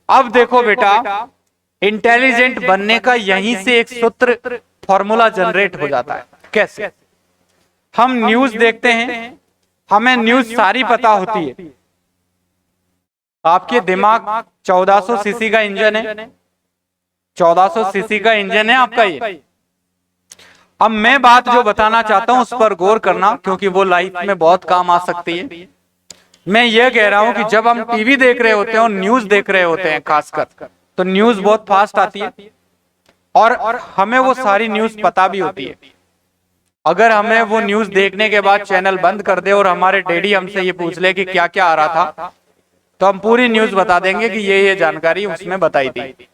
अब देखो बेटा, इंटेलिजेंट बनने का यहीं से एक सूत्र फॉर्मूला जनरेट हो जाता है। कैसे? हम न्यूज देखते हैं, हमें न्यूज सारी पता होती है। आपके दिमाग 1400 सीसी का इंजन है, 1400 सीसी का इंजन है आपका ये। अब मैं बात जो बताना चाहता हूं उस पर गौर करना, क्योंकि वो लाइफ में बहुत काम आ सकती है। मैं ये कह रहा हूं कि जब हम टीवी देख रहे होते हैं और न्यूज देख रहे होते हैं खासकर, तो न्यूज बहुत फास्ट आती है और हमें वो सारी न्यूज पता भी होती है। अगर हमें वो न्यूज देखने के बाद चैनल बंद कर दे और हमारे डैडी हमसे ये पूछ ले कि क्या क्या आ रहा था, तो हम पूरी न्यूज बता देंगे कि ये जानकारी उसमें बताई थी।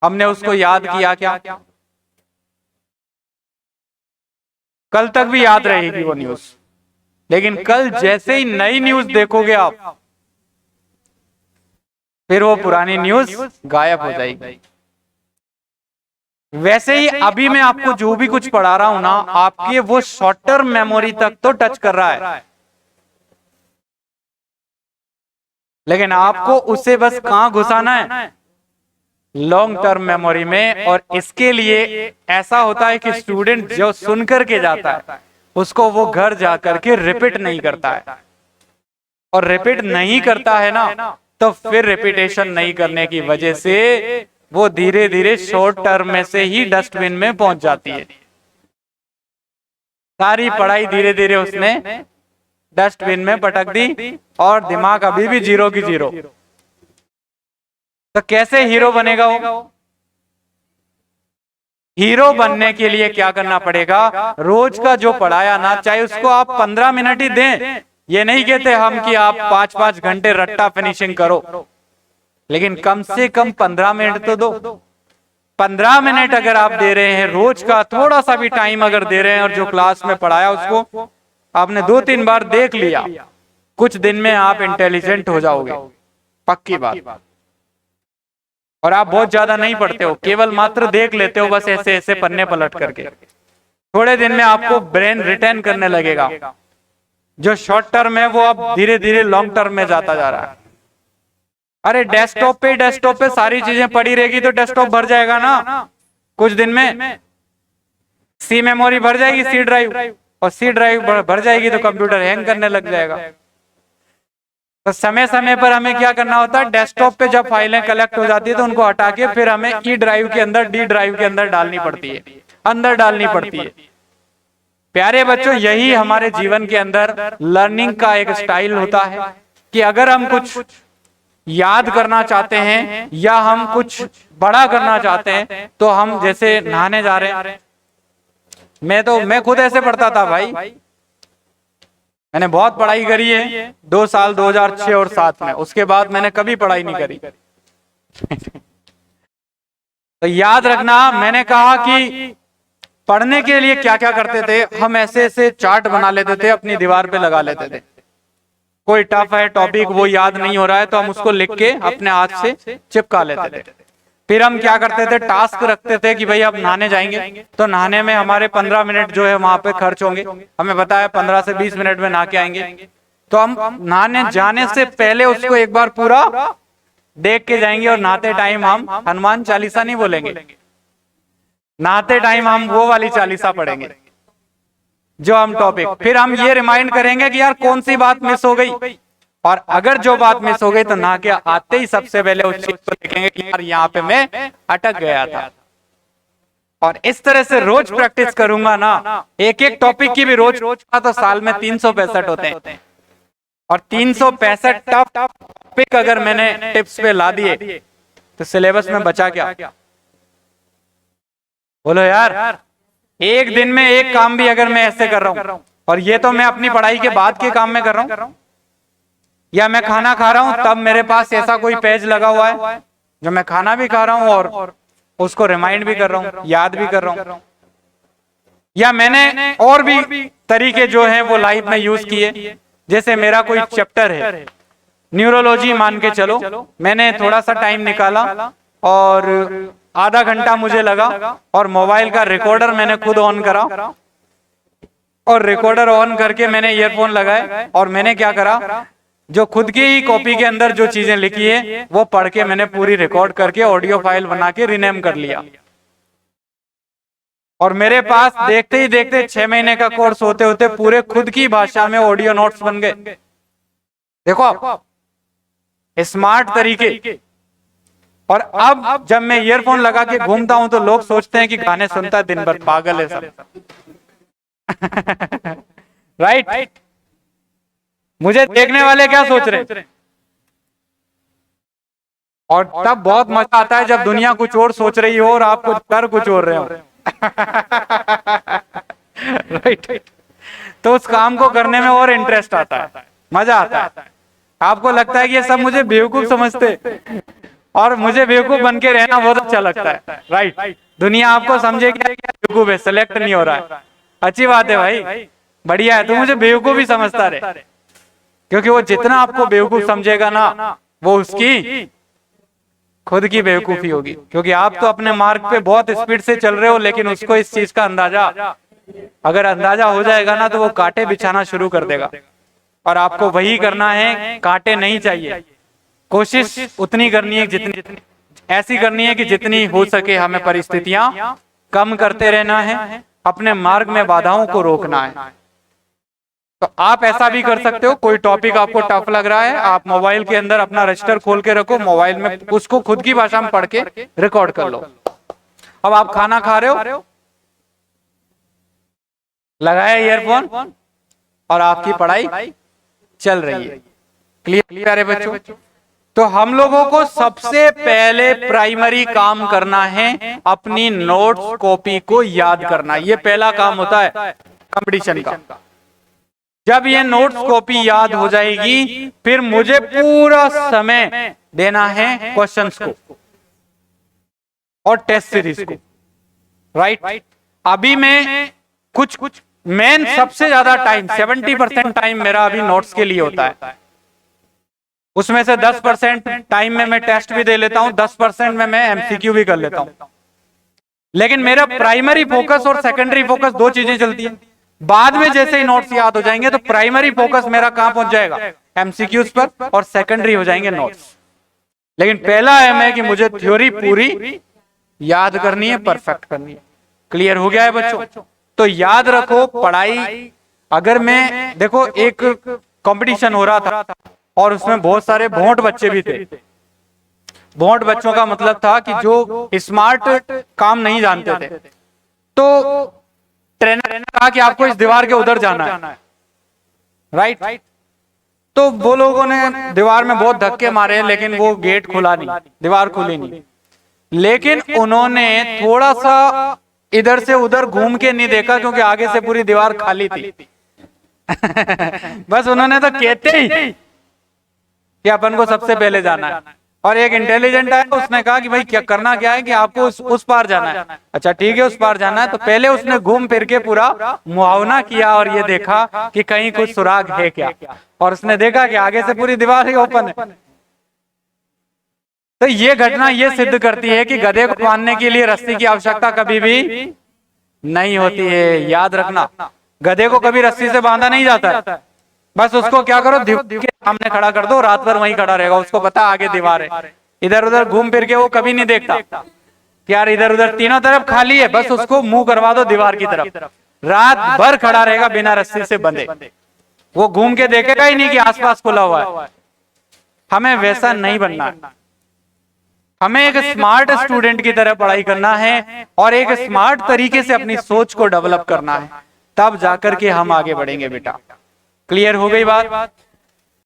हमने उसको याद किया क्या? कल तक भी याद रहेगी वो न्यूज, लेकिन कल जैसे ही नई न्यूज देखोगे आप, फिर वो पुरानी न्यूज गायब हो जाएगी। वैसे ही अभी मैं आपको जो भी कुछ पढ़ा रहा हूं ना, आपके वो शॉर्ट टर्म मेमोरी तक तो टच कर रहा है, लेकिन आपको उसे बस कहां घुसाना है? लॉन्ग टर्म मेमोरी में। और इसके लिए ऐसा होता है कि स्टूडेंट जो सुन करके जाता है उसको वो घर जाकर के रिपीट नहीं करता है, और रिपीट नहीं करता है ना, तो फिर रिपीटेशन नहीं करने की वजह से वो धीरे धीरे शॉर्ट टर्म में से ही डस्टबिन में पहुंच जाती है। सारी पढ़ाई धीरे धीरे उसने डस्टबिन में पटक दी और दिमाग अभी भी जीरो की जीरो। तो कैसे हीरो बनेगा वो? हीरो बनने के लिए क्या करना पड़ेगा? रोज का जो पढ़ाया ना, चाहे उसको आप 15 मिनट ही दें, ये नहीं कहते हम कि आप 5-5 घंटे रट्टा फिनिशिंग करो, लेकिन कम से कम 15 मिनट तो दो। 15 मिनट अगर आप दे रहे हैं रोज का, थोड़ा सा भी टाइम अगर दे रहे हैं, और जो क्लास में पढ़ाया उसको आपने 2-3 बार देख लिया, कुछ दिन में आप इंटेलिजेंट हो जाओगे, पक्की बात। और आप बहुत ज्यादा नहीं पढ़ते हो, केवल मात्र देख लेते हो, बस ऐसे ऐसे पन्ने पलट करके। थोड़े दिन में आपको ब्रेन रिटेन करने लगेगा। जो शॉर्ट टर्म है वो अब धीरे धीरे लॉन्ग टर्म में जाता जा रहा है। अरे डेस्कटॉप पे सारी चीजें पड़ी रहेगी तो डेस्कटॉप भर जाएगा ना कुछ दिन में। सी मेमोरी भर जाएगी, सी ड्राइव, और सी ड्राइव भर जाएगी तो कंप्यूटर हैंग करने लग जाएगा। तो समय समय पर हमें क्या करना होता है? डेस्कटॉप पे जब फाइलें कलेक्ट हो जाती है तो उनको हटा के फिर हमें ई ड्राइव के अंदर, डी ड्राइव के अंदर डालनी पड़ती है, अंदर डालनी पड़ती है। प्यारे बच्चों, यही हमारे जीवन के अंदर लर्निंग का एक स्टाइल होता है कि अगर हम कुछ याद करना चाहते हैं या हम कुछ बड़ा करना चाहते हैं, तो हम जैसे नहाने जा रहे हैं। मैं खुद ऐसे पढ़ता था भाई, मैंने बहुत पढ़ाई करी है 2 साल 2006 और 2007 में, उसके बाद मैंने कभी पढ़ाई नहीं करी। तो याद रखना, मैंने कहा कि पढ़ने के लिए क्या क्या करते थे हम? ऐसे ऐसे चार्ट बना लेते थे, अपनी दीवार पे लगा लेते थे। कोई टफ है टॉपिक, वो याद नहीं हो रहा है, तो हम उसको लिख के अपने हाथ से चिपका लेते थे। फिर हम क्या करते थे? टास्क रखते थे कि भाई अब नहाने जाएंगे, तो नहाने में हमारे 15 मिनट जो है वहां पे खर्च होंगे। हमें पता है 15 से 20 मिनट में नहा के आएंगे, तो हम नहाने जाने से पहले उसको एक बार पूरा देख के जाएंगे। और नहाते टाइम हम हनुमान चालीसा नहीं बोलेंगे, नहाते टाइम हम वो वाली चालीसा पढ़ेंगे जो हम टॉपिक। फिर हम ये रिमाइंड करेंगे कि यार कौन सी बात मिस हो गई, और अगर जो बात मिस हो गई तो नहा के आते ही सबसे पहले उस चीज को लिखेंगे कि यार यहाँ पे मैं अटक गया था। और इस तरह से रोज प्रैक्टिस करूंगा ना, एक एक टॉपिक की भी रोज का, तो साल में 365 होते हैं। और 365 टफ टॉपिक अगर मैंने टिप्स पे ला दिए तो सिलेबस में बचा क्या? बोलो यार, एक दिन में एक काम भी अगर मैं ऐसे कर रहा हूं, और ये तो मैं अपनी पढ़ाई के बाद के काम में कर रहा हूं, या मैं खाना खा रहा हूं तब मेरे पास ऐसा कोई पेज लगा हुआ है जो मैं खाना भी खा रहा हूं और उसको रिमाइंड भी कर रहा हूं, याद भी कर रहा हूं। या मैंने और भी तरीके जो हैं वो लाइफ में यूज किए। जैसे मेरा कोई चैप्टर है, न्यूरोलॉजी मान के चलो, मैंने थोड़ा सा टाइम निकाला और आधा घंटा मुझे लगा, और मोबाइल का रिकॉर्डर मैंने खुद ऑन करा, और रिकॉर्डर ऑन करके मैंने ईयरफोन लगाए, और मैंने क्या करा? जो खुद की ही कॉपी के अंदर जो चीजें लिखी है वो पढ़ के मैंने पूरी रिकॉर्ड करके ऑडियो फाइल बना के रिनेम कर लिया। और मेरे पास देखते ही देखते 6 महीने का कोर्स होते होते पूरे खुद की भाषा में ऑडियो नोट्स बन गए। देखो आप, स्मार्ट तरीके। और अब जब मैं ईयरफोन लगा के घूमता हूं तो लोग सोचते हैं कि गाने सुनता है दिन भर, पागल है सब। राइट? मुझे देखने वाले क्या सोच रहे हैं? और तब बहुत मजा आता है जब दुनिया कुछ और सोच रही हो और आप कुछ कर कुछ और रहे हो। राइट? तो उस काम को करने में और इंटरेस्ट आता है, मजा आता है। आपको लगता है कि ये सब मुझे बेवकूफ समझते और मुझे बेवकूफ बन के रहना बहुत अच्छा लगता है। राइट? दुनिया आपको समझेगी बेवकूफ है, सेलेक्ट नहीं हो रहा है, अच्छी बात है भाई, बढ़िया है, तो मुझे बेवकूफ ही समझता रहे। क्योंकि वो जितना आपको बेवकूफ समझेगा ना, वो उसकी खुद की बेवकूफी होगी। क्योंकि आप तो अपने मार्ग पे बहुत स्पीड से चल रहे हो, लेकिन उसको इस चीज का अंदाजा, अगर अंदाजा हो जाएगा ना, तो वो कांटे बिछाना शुरू कर देगा। और आपको वही करना है, कांटे नहीं चाहिए। कोशिश उतनी करनी है जितनी, ऐसी करनी है कि जितनी हो सके हमें परिस्थितियां कम करते रहना है, अपने मार्ग में बाधाओं को रोकना है। तो आप ऐसा भी कर सकते हो, कोई टॉपिक आपको टफ लग रहा है, आप मोबाइल के अंदर अपना रजिस्टर खोल के रखो, मोबाइल में उसको खुद की भाषा में पढ़ के रिकॉर्ड कर लो। अब आप खाना खा रहे हो, लगाया ईयरफोन और आपकी पढ़ाई चल रही है। क्लियर है बच्चों? तो हम लोगों को सबसे पहले प्राइमरी काम करना है अपनी नोट्स कॉपी को याद करना। ये पहला काम होता है कंपटीशन का। जब ये नोट्स कॉपी याद हो जाएगी, फिर मुझे पूरा समय देना है क्वेश्चंस को और टेस्ट सीरीज को। राइट? अभी मैं कुछ मेन सबसे ज्यादा टाइम 70% टाइम मेरा अभी नोट्स के लिए होता है। उसमें से 10% टाइम में मैं टेस्ट भी दे लेता हूं, 10% में मैं एमसीक्यू भी कर लेता हूं। लेकिन मेरा प्राइमरी फोकस और सेकेंडरी फोकस दो चीजें चलती हैं। बाद में जैसे ही नोट्स याद हो जाएंगे तो प्राइमरी फोकस मेरा कहां पहुंच जाएगा? एमसीक्यूज पर, और सेकेंडरी हो जाएंगे नोट्स। लेकिन पहला एम है कि मुझे थ्योरी पूरी याद करनी है, परफेक्ट करनी है। क्लियर हो गया है बच्चों? तो याद रखो, पढ़ाई, अगर मैं देखो एक कंपटीशन हो रहा था और उसमें बहुत सारे भोंट बच्चे भी थे। भोंट बच्चों का मतलब था कि जो स्मार्ट काम नहीं जानते थे। तो ट्रेनर ने कहा कि आपको इस दीवार के उधर जाना है। राइट? तो वो लोगों ने दीवार में बहुत धक्के मारे, लेकिन वो गेट खुला नहीं, दीवार खुली नहीं। लेकिन उन्होंने थोड़ा सा इधर से उधर घूम के नहीं देखा, क्योंकि आगे से पूरी दीवार खाली थी। बस उन्होंने तो कहते ही कि अपन को सबसे पहले जाना है। और एक इंटेलिजेंट आया, उसने कहा कि भाई क्या करना क्या है, कि आपको उस पार जाना है। अच्छा ठीक है, उस पार जाना है। तो पहले उसने घूम फिर के पूरा मुआवना किया और ये देखा कि कहीं कुछ सुराग है क्या, और उसने देखा कि आगे से पूरी दीवार ही ओपन है। तो ये घटना ये सिद्ध करती है कि गधे को बांधने के लिए रस्सी की आवश्यकता कभी भी नहीं होती है। याद रखना, गधे को कभी रस्सी से बांधा नहीं जाता है। बस उसको क्या करो, दीवार के सामने खड़ा कर दो, रात भर वहीं खड़ा रहेगा। उसको पता आगे दीवार है, इधर उधर घूम फिर के वो कभी नहीं देखता कि यार इधर उधर तीनों तरफ खाली है। बस उसको मुंह करवा दो दीवार की तरफ, रात भर खड़ा रहेगा बिना रस्सी से बंधे। वो घूम के देखेगा ही नहीं कि आसपास खुला हुआ है। हमें वैसा नहीं बनना है। हमें एक स्मार्ट स्टूडेंट की तरह पढ़ाई करना है और एक स्मार्ट तरीके से अपनी सोच को डेवलप करना है, तब जाकर के हम आगे बढ़ेंगे बेटा। क्लियर हो गई बात?